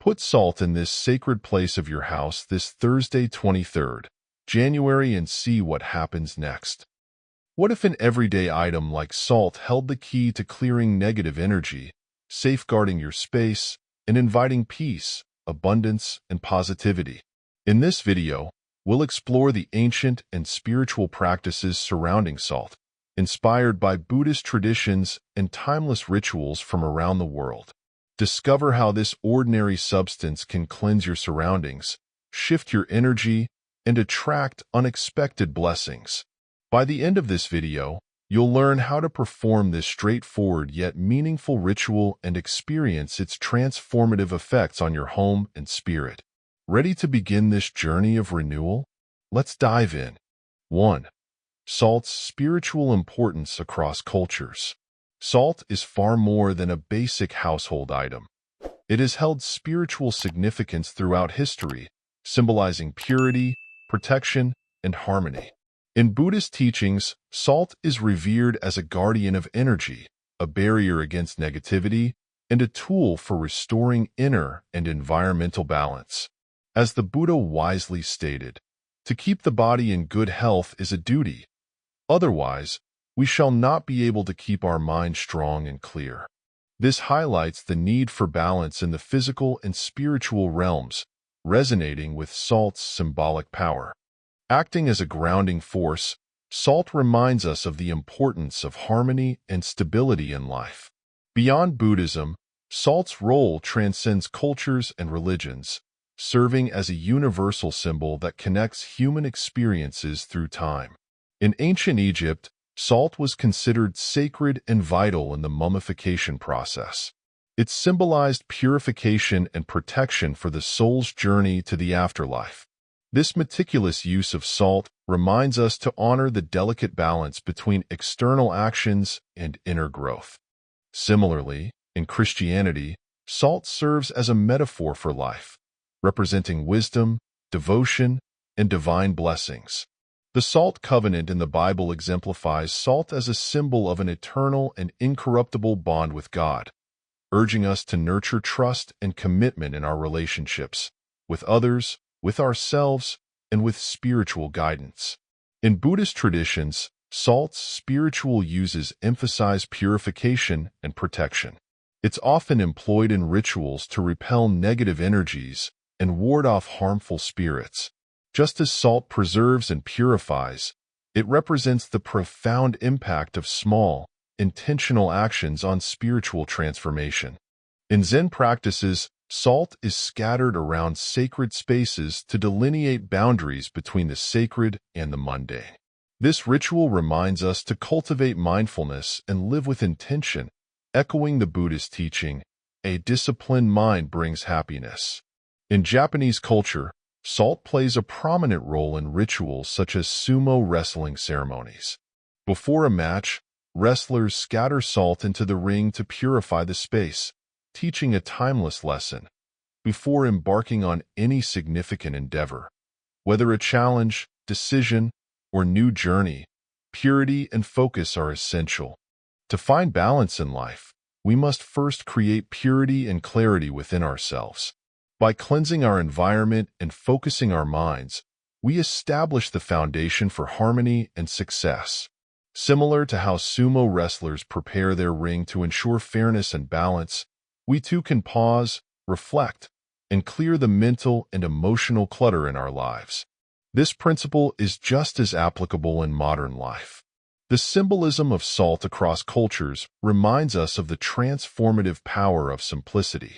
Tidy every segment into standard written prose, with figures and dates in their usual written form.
Put salt in this sacred place of your house this Thursday, 23rd January, and see what happens next. What if an everyday item like salt held the key to clearing negative energy, safeguarding your space, and inviting peace, abundance, and positivity? In this video, we'll explore the ancient and spiritual practices surrounding salt, inspired by Buddhist traditions and timeless rituals from around the world. Discover how this ordinary substance can cleanse your surroundings, shift your energy, and attract unexpected blessings. By the end of this video, you'll learn how to perform this straightforward yet meaningful ritual and experience its transformative effects on your home and spirit. Ready to begin this journey of renewal? Let's dive in. 1. Salt's spiritual importance across cultures. Salt is far more than a basic household item. It has held spiritual significance throughout history, symbolizing purity, protection, and harmony. In Buddhist teachings, salt is revered as a guardian of energy, a barrier against negativity, and a tool for restoring inner and environmental balance. As the Buddha wisely stated, to keep the body in good health is a duty. Otherwise, we shall not be able to keep our mind strong and clear. This highlights the need for balance in the physical and spiritual realms, resonating with salt's symbolic power. Acting as a grounding force, salt reminds us of the importance of harmony and stability in life. Beyond Buddhism, salt's role transcends cultures and religions, serving as a universal symbol that connects human experiences through time. In ancient Egypt, salt was considered sacred and vital in the mummification process. It symbolized purification and protection for the soul's journey to the afterlife. This meticulous use of salt reminds us to honor the delicate balance between external actions and inner growth. Similarly, in Christianity, salt serves as a metaphor for life, representing wisdom, devotion, and divine blessings. The salt covenant in the Bible exemplifies salt as a symbol of an eternal and incorruptible bond with God, urging us to nurture trust and commitment in our relationships, with others, with ourselves, and with spiritual guidance. In Buddhist traditions, salt's spiritual uses emphasize purification and protection. It's often employed in rituals to repel negative energies and ward off harmful spirits. Just as salt preserves and purifies, it represents the profound impact of small, intentional actions on spiritual transformation. In Zen practices, salt is scattered around sacred spaces to delineate boundaries between the sacred and the mundane. This ritual reminds us to cultivate mindfulness and live with intention, echoing the Buddhist teaching, "A disciplined mind brings happiness." In Japanese culture, salt plays a prominent role in rituals such as sumo wrestling ceremonies. Before a match, wrestlers scatter salt into the ring to purify the space, teaching a timeless lesson. Before embarking on any significant endeavor, whether a challenge, decision, or new journey, purity and focus are essential. To find balance in life, we must first create purity and clarity within ourselves. By cleansing our environment and focusing our minds, we establish the foundation for harmony and success. Similar to how sumo wrestlers prepare their ring to ensure fairness and balance, we too can pause, reflect, and clear the mental and emotional clutter in our lives. This principle is just as applicable in modern life. The symbolism of salt across cultures reminds us of the transformative power of simplicity.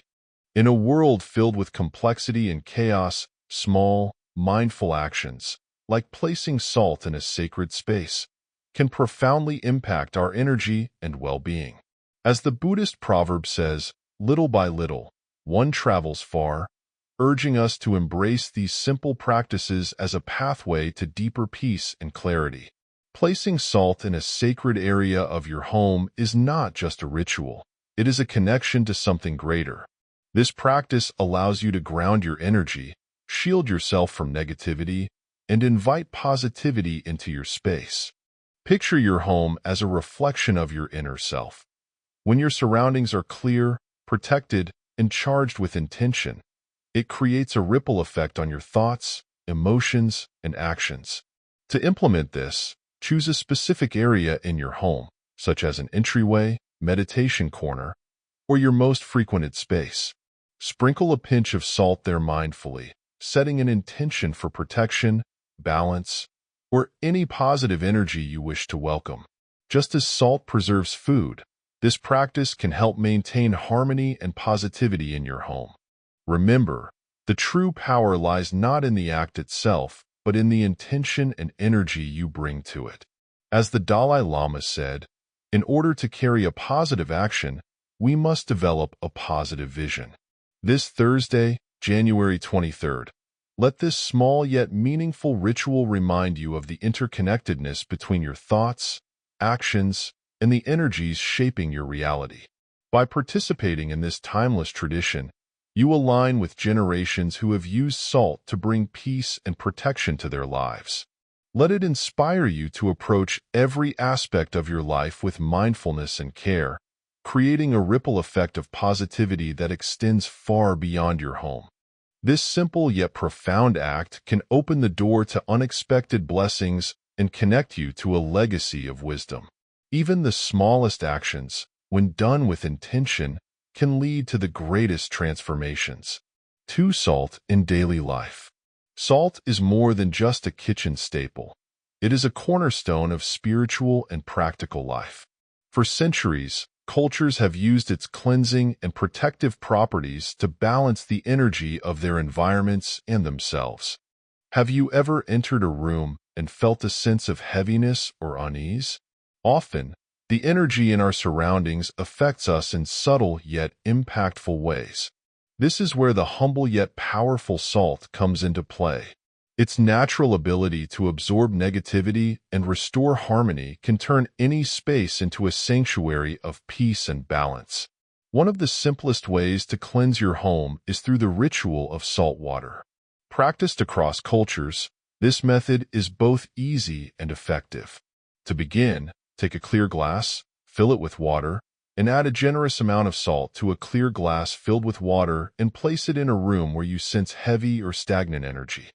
In a world filled with complexity and chaos, small, mindful actions, like placing salt in a sacred space, can profoundly impact our energy and well-being. As the Buddhist proverb says, "Little by little, one travels far," urging us to embrace these simple practices as a pathway to deeper peace and clarity. Placing salt in a sacred area of your home is not just a ritual, it is a connection to something greater. This practice allows you to ground your energy, shield yourself from negativity, and invite positivity into your space. Picture your home as a reflection of your inner self. When your surroundings are clear, protected, and charged with intention, It creates a ripple effect on your thoughts, emotions, and actions. To implement this, choose a specific area in your home, such as an entryway, meditation corner, or your most frequented space. Sprinkle a pinch of salt there mindfully, setting an intention for protection, balance, or any positive energy you wish to welcome. Just as salt preserves food, this practice can help maintain harmony and positivity in your home. Remember, the true power lies not in the act itself, but in the intention and energy you bring to it. As the Dalai Lama said, in order to carry a positive action, we must develop a positive vision. This Thursday, January 23rd, let this small yet meaningful ritual remind you of the interconnectedness between your thoughts, actions, and the energies shaping your reality. By participating in this timeless tradition, you align with generations who have used salt to bring peace and protection to their lives. Let it inspire you to approach every aspect of your life with mindfulness and care, creating a ripple effect of positivity that extends far beyond your home. This simple yet profound act can open the door to unexpected blessings and connect you to a legacy of wisdom. Even the smallest actions, when done with intention, can lead to the greatest transformations. 2. Salt in daily life. Salt is more than just a kitchen staple. It is a cornerstone of spiritual and practical life. For centuries, cultures have used its cleansing and protective properties to balance the energy of their environments and themselves. Have you ever entered a room and felt a sense of heaviness or unease? Often, the energy in our surroundings affects us in subtle yet impactful ways. This is where the humble yet powerful salt comes into play. Its natural ability to absorb negativity and restore harmony can turn any space into a sanctuary of peace and balance. One of the simplest ways to cleanse your home is through the ritual of salt water. Practiced across cultures, this method is both easy and effective. To begin, take a clear glass, fill it with water, and add a generous amount of salt to a clear glass filled with water and place it in a room where you sense heavy or stagnant energy.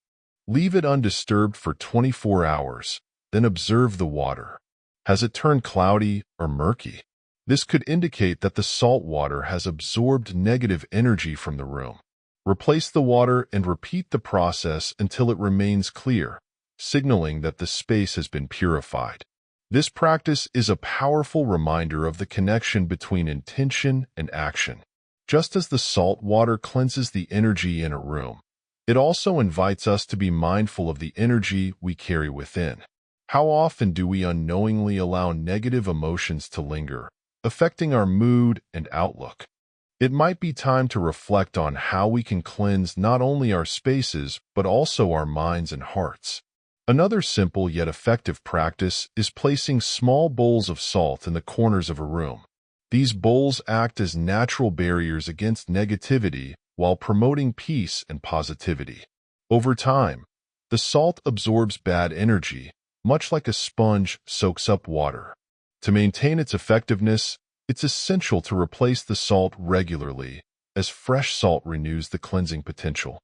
Leave it undisturbed for 24 hours, then observe the water. Has it turned cloudy or murky? This could indicate that the salt water has absorbed negative energy from the room. Replace the water and repeat the process until it remains clear, signaling that the space has been purified. This practice is a powerful reminder of the connection between intention and action. Just as the salt water cleanses the energy in a room, it also invites us to be mindful of the energy we carry within. How often do we unknowingly allow negative emotions to linger, affecting our mood and outlook? It might be time to reflect on how we can cleanse not only our spaces, but also our minds and hearts. Another simple yet effective practice is placing small bowls of salt in the corners of a room. These bowls act as natural barriers against negativity while promoting peace and positivity. Over time, the salt absorbs bad energy, much like a sponge soaks up water. To maintain its effectiveness, it's essential to replace the salt regularly, as fresh salt renews the cleansing potential.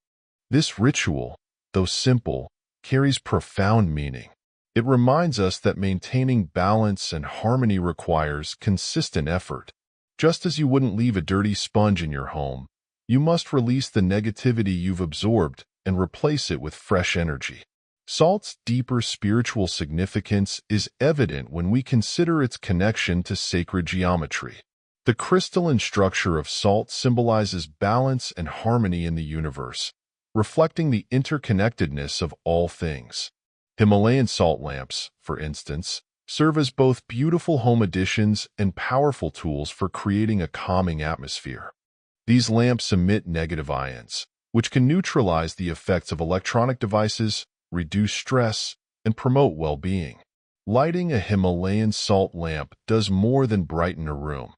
This ritual, though simple, carries profound meaning. It reminds us that maintaining balance and harmony requires consistent effort. Just as you wouldn't leave a dirty sponge in your home, you must release the negativity you've absorbed and replace it with fresh energy. Salt's deeper spiritual significance is evident when we consider its connection to sacred geometry. The crystalline structure of salt symbolizes balance and harmony in the universe, reflecting the interconnectedness of all things. Himalayan salt lamps, for instance, serve as both beautiful home additions and powerful tools for creating a calming atmosphere. These lamps emit negative ions, which can neutralize the effects of electronic devices, reduce stress, and promote well-being. Lighting a Himalayan salt lamp does more than brighten a room.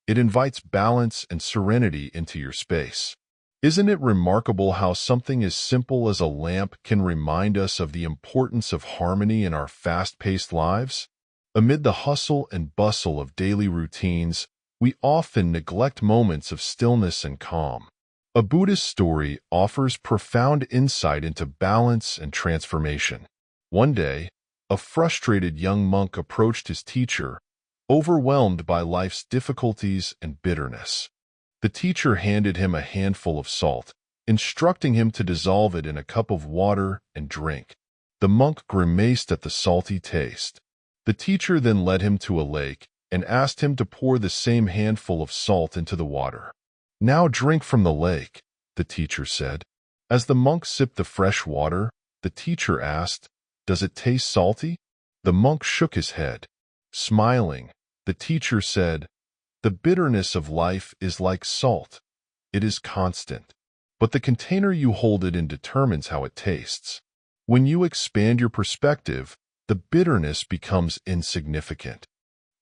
It invites balance and serenity into your space. Isn't it remarkable how something as simple as a lamp can remind us of the importance of harmony in our fast-paced lives? Amid the hustle and bustle of daily routines, we often neglect moments of stillness and calm. A Buddhist story offers profound insight into balance and transformation. One day, a frustrated young monk approached his teacher, overwhelmed by life's difficulties and bitterness. The teacher handed him a handful of salt, instructing him to dissolve it in a cup of water and drink. The monk grimaced at the salty taste. The teacher then led him to a lake and asked him to pour the same handful of salt into the water. "Now drink from the lake," the teacher said. As the monk sipped the fresh water, the teacher asked, "Does it taste salty?" The monk shook his head. Smiling, the teacher said, "The bitterness of life is like salt. It is constant, but the container you hold it in determines how it tastes. When you expand your perspective, the bitterness becomes insignificant."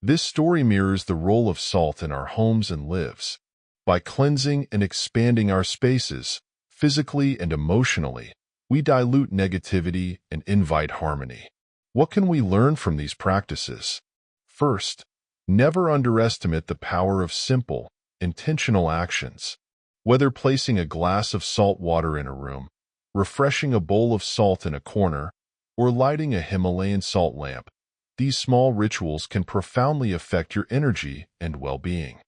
This story mirrors the role of salt in our homes and lives. By cleansing and expanding our spaces, physically and emotionally, we dilute negativity and invite harmony. What can we learn from these practices? First, never underestimate the power of simple, intentional actions. Whether placing a glass of salt water in a room, refreshing a bowl of salt in a corner, or lighting a Himalayan salt lamp, these small rituals can profoundly affect your energy and well-being.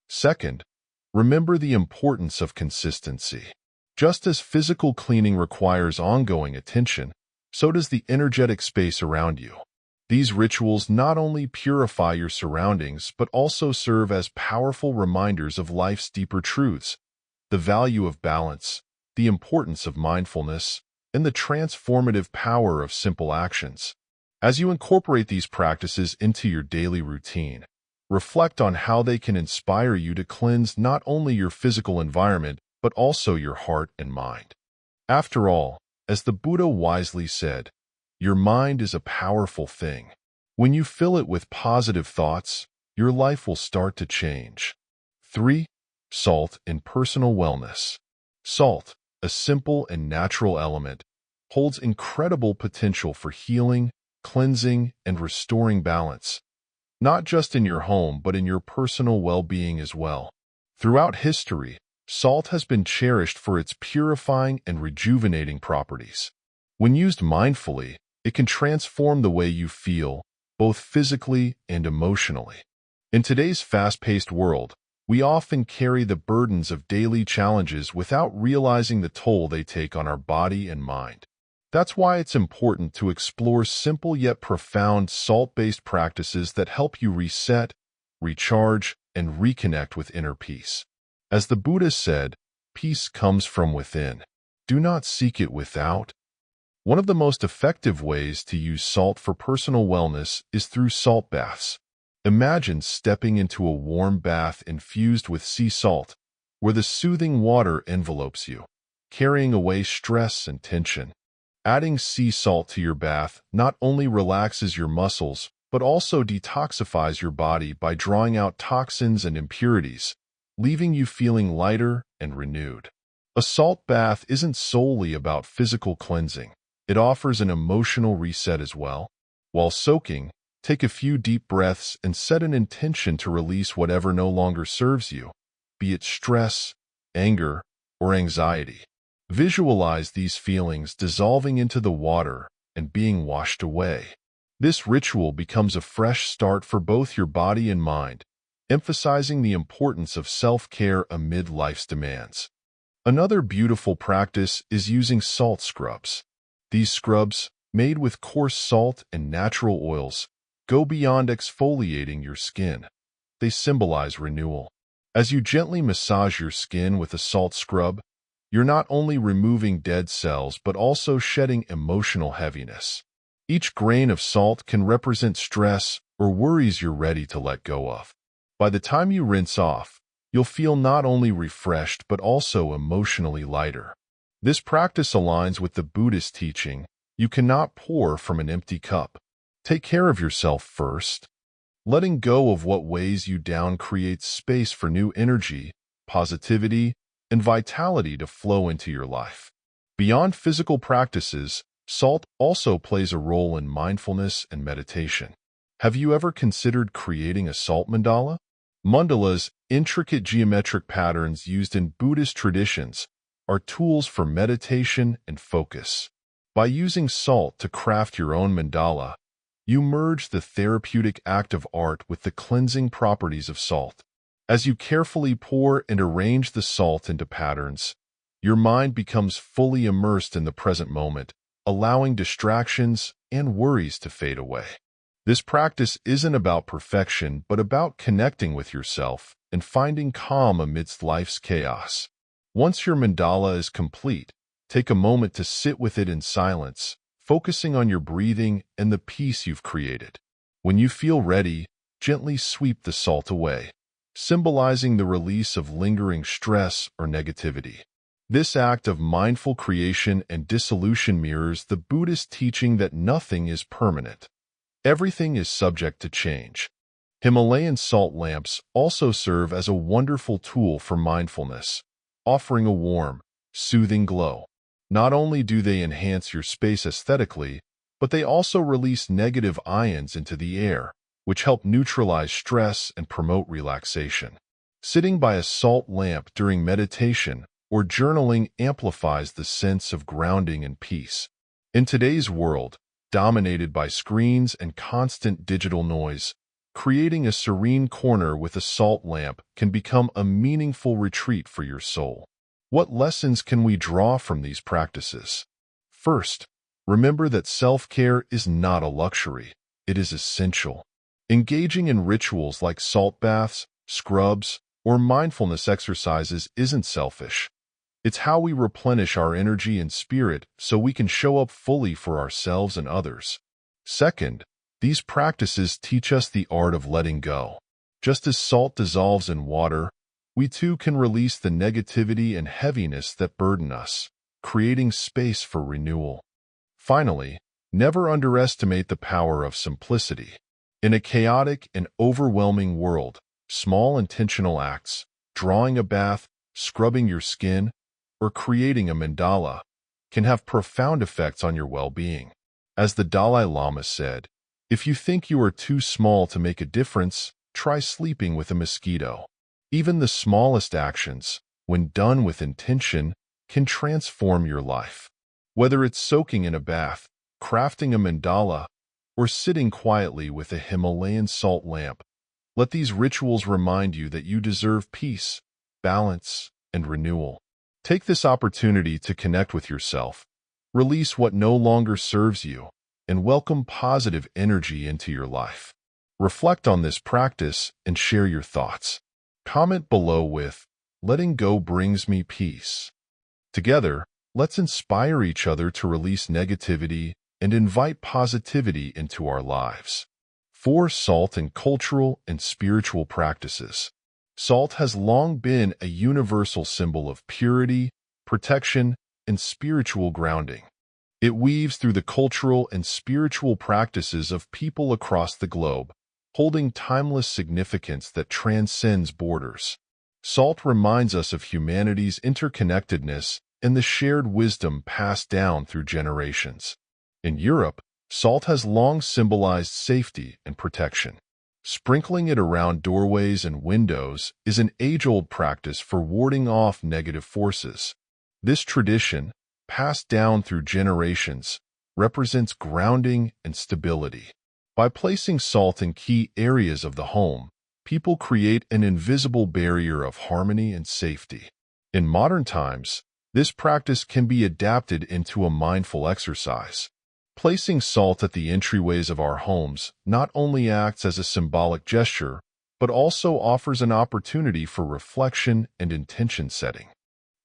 Second, remember the importance of consistency. Just as physical cleaning requires ongoing attention, so does the energetic space around you. These rituals not only purify your surroundings but also serve as powerful reminders of life's deeper truths, the value of balance, the importance of mindfulness, and the transformative power of simple actions. As you incorporate these practices into your daily routine, reflect on how they can inspire you to cleanse not only your physical environment but also your heart and mind. After all, as the Buddha wisely said, your mind is a powerful thing. When you fill it with positive thoughts, your life will start to change. 3. Salt in personal wellness. Salt, a simple and natural element, holds incredible potential for healing, cleansing, and restoring balance, not just in your home but in your personal well-being as well. Throughout history, salt has been cherished for its purifying and rejuvenating properties. When used mindfully, it can transform the way you feel, both physically and emotionally. In today's fast-paced world, we often carry the burdens of daily challenges without realizing the toll they take on our body and mind. That's why it's important to explore simple yet profound salt-based practices that help you reset, recharge, and reconnect with inner peace. As the Buddha said, peace comes from within. Do not seek it without. One of the most effective ways to use salt for personal wellness is through salt baths. Imagine stepping into a warm bath infused with sea salt, where the soothing water envelopes you, carrying away stress and tension. Adding sea salt to your bath not only relaxes your muscles, but also detoxifies your body by drawing out toxins and impurities, leaving you feeling lighter and renewed. A salt bath isn't solely about physical cleansing. It offers an emotional reset as well. While soaking, take a few deep breaths and set an intention to release whatever no longer serves you, be it stress, anger, or anxiety. Visualize these feelings dissolving into the water and being washed away. This ritual becomes a fresh start for both your body and mind, emphasizing the importance of self-care amid life's demands. Another beautiful practice is using salt scrubs. These scrubs, made with coarse salt and natural oils, go beyond exfoliating your skin. They symbolize renewal. As you gently massage your skin with a salt scrub, you're not only removing dead cells but also shedding emotional heaviness. Each grain of salt can represent stress or worries you're ready to let go of. By the time you rinse off, you'll feel not only refreshed but also emotionally lighter. This practice aligns with the Buddhist teaching, you cannot pour from an empty cup. Take care of yourself first. Letting go of what weighs you down creates space for new energy, positivity, and vitality to flow into your life. Beyond physical practices, salt also plays a role in mindfulness and meditation. Have you ever considered creating a salt mandala? Mandalas, intricate geometric patterns used in Buddhist traditions, are tools for meditation and focus. By using salt to craft your own mandala, you merge the therapeutic act of art with the cleansing properties of salt. As you carefully pour and arrange the salt into patterns, your mind becomes fully immersed in the present moment, allowing distractions and worries to fade away. This practice isn't about perfection, but about connecting with yourself and finding calm amidst life's chaos. Once your mandala is complete, take a moment to sit with it in silence, focusing on your breathing and the peace you've created. When you feel ready, gently sweep the salt away, symbolizing the release of lingering stress or negativity. This act of mindful creation and dissolution mirrors the Buddhist teaching that nothing is permanent. Everything is subject to change. Himalayan salt lamps also serve as a wonderful tool for mindfulness, offering a warm, soothing glow. Not only do they enhance your space aesthetically, but they also release negative ions into the air, which help neutralize stress and promote relaxation. Sitting by a salt lamp during meditation or journaling amplifies the sense of grounding and peace. In today's world, dominated by screens and constant digital noise, creating a serene corner with a salt lamp can become a meaningful retreat for your soul. What lessons can we draw from these practices? First, remember that self-care is not a luxury. It is essential. Engaging in rituals like salt baths, scrubs, or mindfulness exercises isn't selfish. It's how we replenish our energy and spirit so we can show up fully for ourselves and others. Second, these practices teach us the art of letting go. Just as salt dissolves in water, we too can release the negativity and heaviness that burden us, creating space for renewal. Finally, never underestimate the power of simplicity. In a chaotic and overwhelming world, small intentional acts, drawing a bath, scrubbing your skin, or creating a mandala, can have profound effects on your well-being. As the Dalai Lama said, if you think you are too small to make a difference, try sleeping with a mosquito. Even the smallest actions, when done with intention, can transform your life. Whether it's soaking in a bath, crafting a mandala, or sitting quietly with a Himalayan salt lamp, let these rituals remind you that you deserve peace, balance, and renewal. Take this opportunity to connect with yourself, release what no longer serves you, and welcome positive energy into your life. Reflect on this practice and share your thoughts. Comment below with, "Letting go brings me peace." Together, let's inspire each other to release negativity and invite positivity into our lives. 4. Salt and cultural and spiritual practices. Salt has long been a universal symbol of purity, protection, and spiritual grounding. It weaves through the cultural and spiritual practices of people across the globe, holding timeless significance that transcends borders. Salt reminds us of humanity's interconnectedness and the shared wisdom passed down through generations. In Europe, salt has long symbolized safety and protection. Sprinkling it around doorways and windows is an age-old practice for warding off negative forces. This tradition, passed down through generations, represents grounding and stability. By placing salt in key areas of the home, people create an invisible barrier of harmony and safety. In modern times, this practice can be adapted into a mindful exercise. Placing salt at the entryways of our homes not only acts as a symbolic gesture, but also offers an opportunity for reflection and intention setting.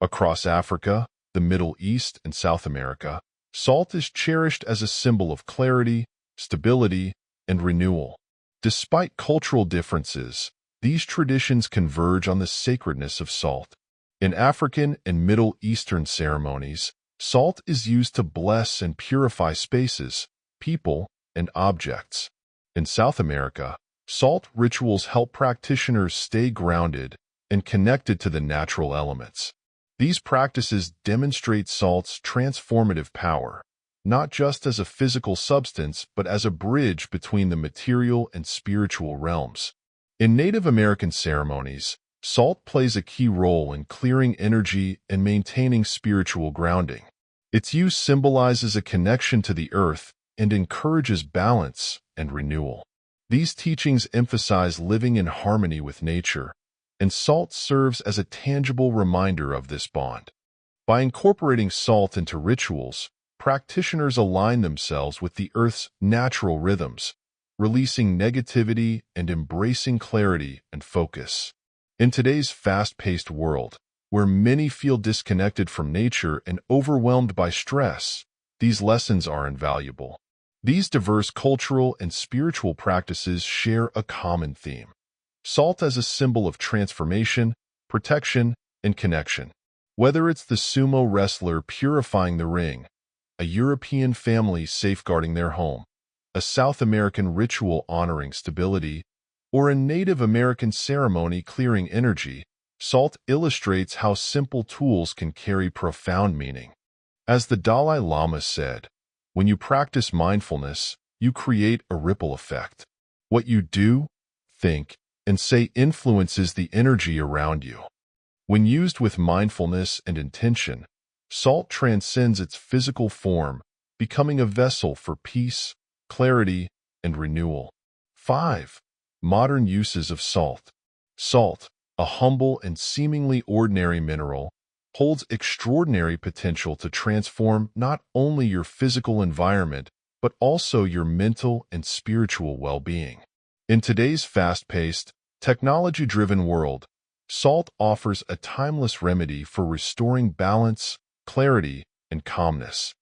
Across Africa, the Middle East, and South America, salt is cherished as a symbol of clarity, stability, and renewal. Despite cultural differences, these traditions converge on the sacredness of salt. In African and Middle Eastern ceremonies, salt is used to bless and purify spaces, people, and objects. In South America, salt rituals help practitioners stay grounded and connected to the natural elements. These practices demonstrate salt's transformative power, not just as a physical substance but as a bridge between the material and spiritual realms. In Native American ceremonies, salt plays a key role in clearing energy and maintaining spiritual grounding. Its use symbolizes a connection to the earth and encourages balance and renewal. These teachings emphasize living in harmony with nature, and salt serves as a tangible reminder of this bond. By incorporating salt into rituals, practitioners align themselves with the earth's natural rhythms, releasing negativity and embracing clarity and focus. In today's fast-paced world, where many feel disconnected from nature and overwhelmed by stress, these lessons are invaluable. These diverse cultural and spiritual practices share a common theme: salt as a symbol of transformation, protection, and connection. Whether it's the sumo wrestler purifying the ring, a European family safeguarding their home, a South American ritual honoring stability, or a Native American ceremony clearing energy, salt illustrates how simple tools can carry profound meaning. As the Dalai Lama said, when you practice mindfulness, you create a ripple effect. What you do, think, and say influences the energy around you. When used with mindfulness and intention, salt transcends its physical form, becoming a vessel for peace, clarity, and renewal. 5. Modern uses of salt. Salt, a humble and seemingly ordinary mineral, holds extraordinary potential to transform not only your physical environment, but also your mental and spiritual well-being. In today's fast-paced, technology-driven world, salt offers a timeless remedy for restoring balance, clarity, and calmness.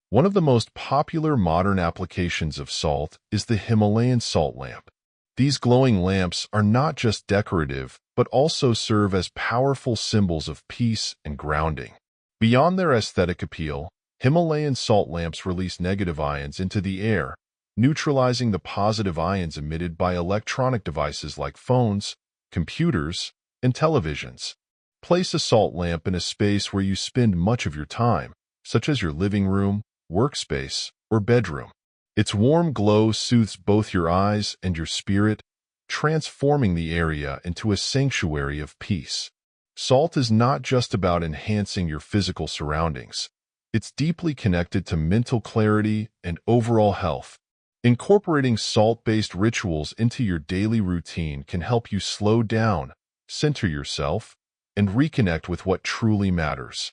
One of the most popular modern applications of salt is the Himalayan salt lamp. These glowing lamps are not just decorative, but also serve as powerful symbols of peace and grounding. Beyond their aesthetic appeal, Himalayan salt lamps release negative ions into the air, neutralizing the positive ions emitted by electronic devices like phones, computers, and televisions. Place a salt lamp in a space where you spend much of your time, such as your living room, workspace, or bedroom. Its warm glow soothes both your eyes and your spirit, transforming the area into a sanctuary of peace. Salt is not just about enhancing your physical surroundings. It's deeply connected to mental clarity and overall health. Incorporating salt-based rituals into your daily routine can help you slow down, center yourself, and reconnect with what truly matters.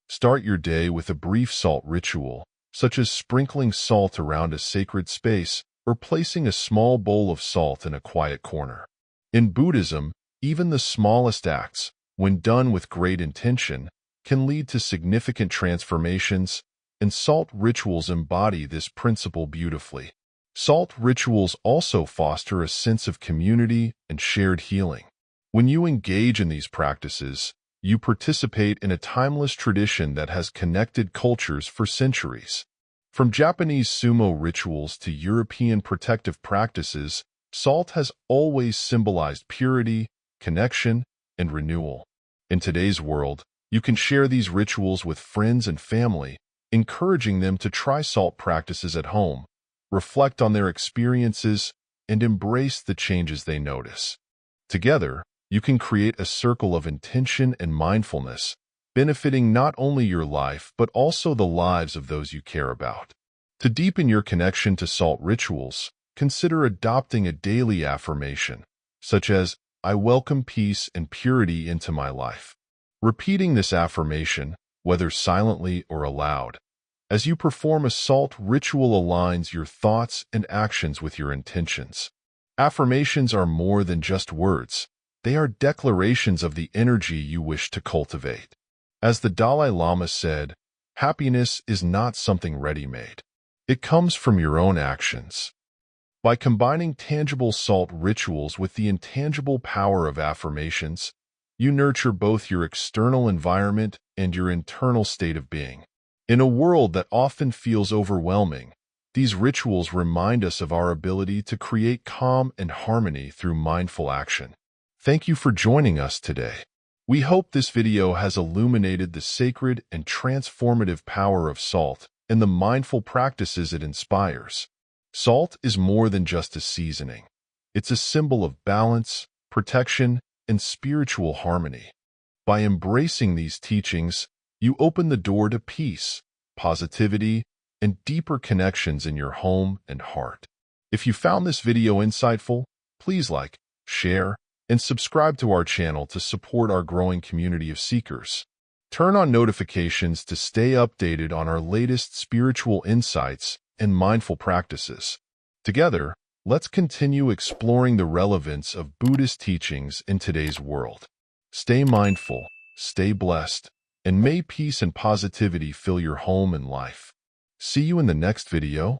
Start your day with a brief salt ritual, such as sprinkling salt around a sacred space or placing a small bowl of salt in a quiet corner. In Buddhism, even the smallest acts, when done with great intention, can lead to significant transformations, and salt rituals embody this principle beautifully. Salt rituals also foster a sense of community and shared healing. When you engage in these practices, you participate in a timeless tradition that has connected cultures for centuries. From Japanese sumo rituals to European protective practices, salt has always symbolized purity, connection, and renewal. In today's world, you can share these rituals with friends and family, encouraging them to try salt practices at home, reflect on their experiences, and embrace the changes they notice. Together, you can create a circle of intention and mindfulness, benefiting not only your life but also the lives of those you care about. To deepen your connection to salt rituals, consider adopting a daily affirmation, such as, "I welcome peace and purity into my life." Repeating this affirmation, whether silently or aloud, as you perform a salt ritual aligns your thoughts and actions with your intentions. Affirmations are more than just words. They are declarations of the energy you wish to cultivate. As the Dalai Lama said, happiness is not something ready-made. It comes from your own actions. By combining tangible salt rituals with the intangible power of affirmations, you nurture both your external environment and your internal state of being. In a world that often feels overwhelming, these rituals remind us of our ability to create calm and harmony through mindful action. Thank you for joining us today. We hope this video has illuminated the sacred and transformative power of salt and the mindful practices it inspires. Salt is more than just a seasoning. It's a symbol of balance, protection, and spiritual harmony. By embracing these teachings, you open the door to peace, positivity, and deeper connections in your home and heart. If you found this video insightful, please like, share, and subscribe to our channel to support our growing community of seekers. Turn on notifications to stay updated on our latest spiritual insights and mindful practices. Together, let's continue exploring the relevance of Buddhist teachings in today's world. Stay mindful, stay blessed, and may peace and positivity fill your home and life. See you in the next video.